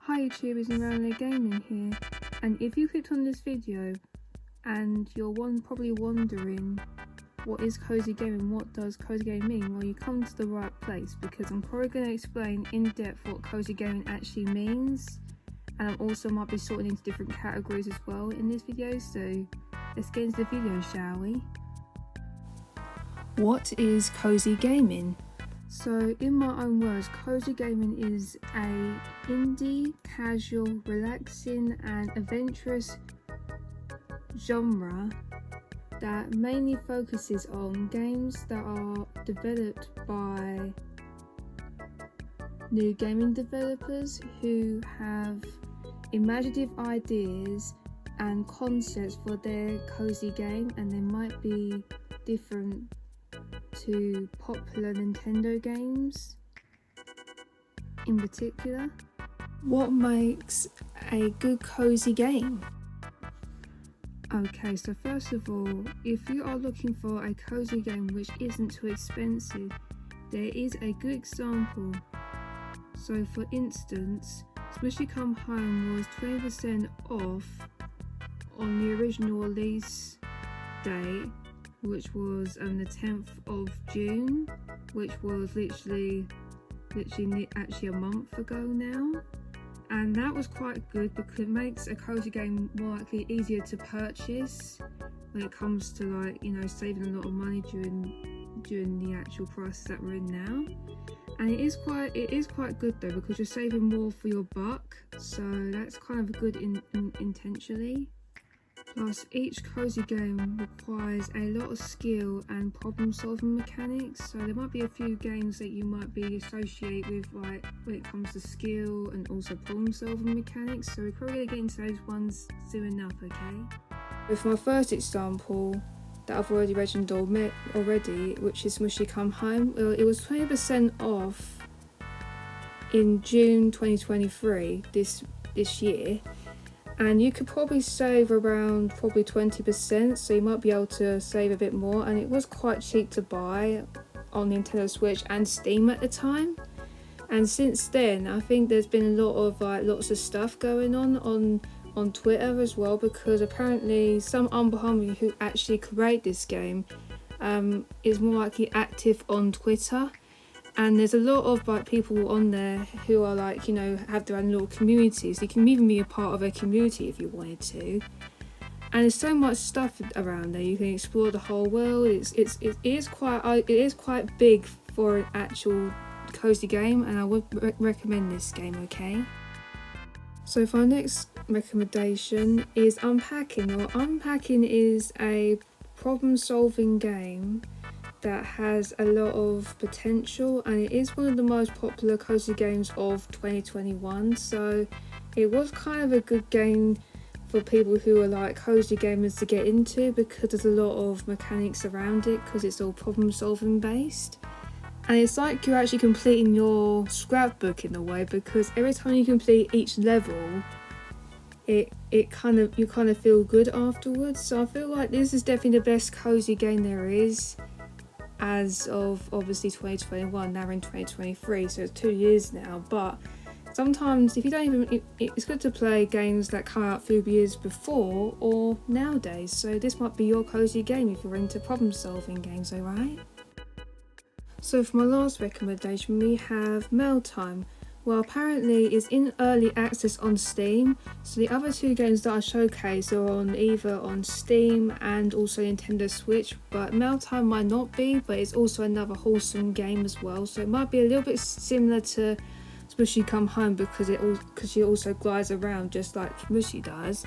Hi YouTubers and Round Gaming here, and if you clicked on this video and you're probably wondering what is Cosy Gaming, what does Cosy Gaming mean, well, you come to the right place, because I'm probably going to explain in depth what Cosy Gaming actually means, and I also might be sorting into different categories as well in this video. So let's get into the video, shall we? What is Cosy Gaming? So in my own words, Cosy Gaming is a indie, casual, relaxing and adventurous genre that mainly focuses on games that are developed by new gaming developers who have imaginative ideas and concepts for their cozy game, and they might be different to popular Nintendo games in particular. What makes a good cozy game? Okay, so first of all, if you are looking for a cozy game which isn't too expensive, there is a good example. So for instance, Smushy Come Home was 20% off on the original release date, which was the 10th of June, which was literally actually a month ago now. And that was quite good because it makes a cozy game more likely easier to purchase when it comes to, like, you know, saving a lot of money during the actual prices that we're in now. And it is quite good though, because you're saving more for your buck, so that's kind of good intentionally. Plus, each cozy game requires a lot of skill and problem solving mechanics, so there might be a few games that you might be associated with, like when it comes to skill and also problem solving mechanics, so we're probably going to get into those ones soon enough, okay? With my first example that I've already mentioned already, which is Smushy Come Home, it was 20% off in June 2023, this year. And you could probably save around 20%, so you might be able to save a bit more, and it was quite cheap to buy on Nintendo Switch and Steam at the time. And since then, I think there's been a lot of lots of stuff going on Twitter as well, because apparently some unbehumby who actually create this game is more likely active on Twitter. And there's a lot of people on there who are have their own little communities. You can even be a part of a community if you wanted to. And there's so much stuff around there. You can explore the whole world. It is quite big for an actual cozy game, and I would recommend this game. Okay. So for our next recommendation is Unpacking. Now, Unpacking is a problem-solving game that has a lot of potential, and it is one of the most popular cozy games of 2021, so it was kind of a good game for people who are like cozy gamers to get into, because there's a lot of mechanics around it, because it's all problem solving based, and it's like you're actually completing your scrapbook in a way, because every time you complete each level you kind of feel good afterwards. So I feel like this is definitely the best cozy game there is as of obviously 2021. Now we're in 2023, so it's 2 years now, but sometimes if you don't even, it's good to play games that come out a few years before or nowadays, so this might be your cozy game if you're into problem solving games, alright? So for my last recommendation, we have Mail Time. Well, apparently it's in early access on Steam, so the other two games that I showcased are either on Steam and also Nintendo Switch, but Mail Time might not be, but it's also another wholesome game as well, so it might be a little bit similar to Smushy Come Home, because she also glides around just like Smushy does.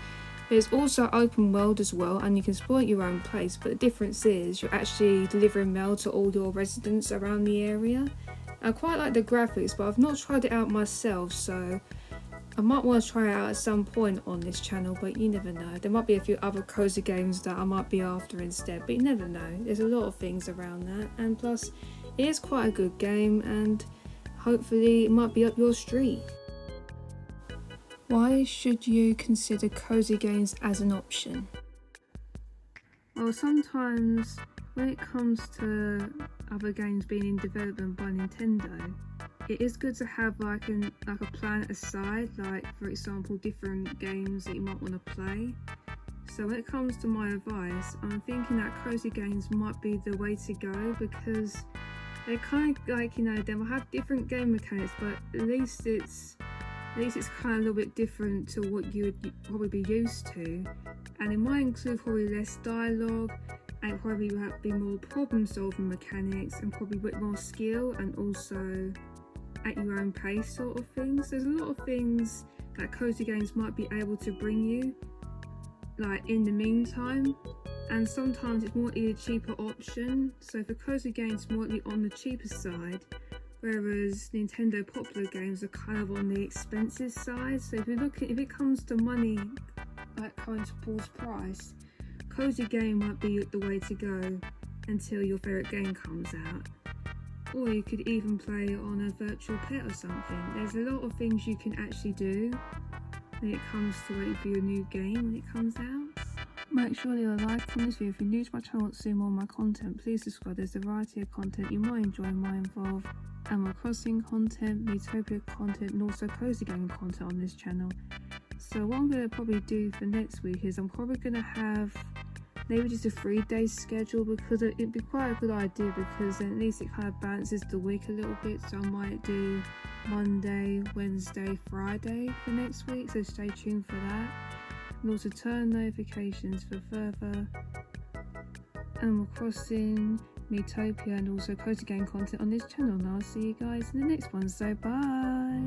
There's also open world as well, and you can explore at your own pace, but the difference is you're actually delivering mail to all your residents around the area. I quite like the graphics, but I've not tried it out myself, so I might want to try it out at some point on this channel, but you never know. There might be a few other cozy games that I might be after instead, but you never know. There's a lot of things around that, and plus it is quite a good game, and hopefully it might be up your street. Why should you consider cozy games as an option? Well, sometimes when it comes to other games being in development by Nintendo, it is good to have like a plan aside, like for example different games that you might want to play. So when it comes to my advice, I'm thinking that Cosy Games might be the way to go, because they're kind of like, you know, they will have different game mechanics, but at least it's kind of a little bit different to what you would probably be used to, and it might include probably less dialogue, and probably be more problem solving mechanics, and probably a bit more skill, and also at your own pace sort of things. There's a lot of things that Cosy Games might be able to bring you, like in the meantime, and sometimes it's more a cheaper option. So for Cosy Games, more on the cheaper side, whereas Nintendo popular games are kind of on the expensive side. So if it comes to money, like coming towards price, Cosy Game might be the way to go until your favourite game comes out. Or you could even play it on a virtual pet or something. There's a lot of things you can actually do when it comes to waiting for your new game when it comes out. Make sure you leave a like on this video. If you're new to my channel and want to see more of my content, please subscribe. There's a variety of content you might enjoy and might involve Animal Crossing content, Miitopia content, and also Cosy Game content on this channel. So what I'm going to probably do for next week is I'm probably going to have maybe just a 3-day schedule, because it'd be quite a good idea, because then at least it kind of balances the week a little bit. So I might do Monday, Wednesday, Friday for next week, so stay tuned for that. And also turn notifications for further Animal Crossing, Miitopia, and also Cosy Game content on this channel. And I'll see you guys in the next one, so bye!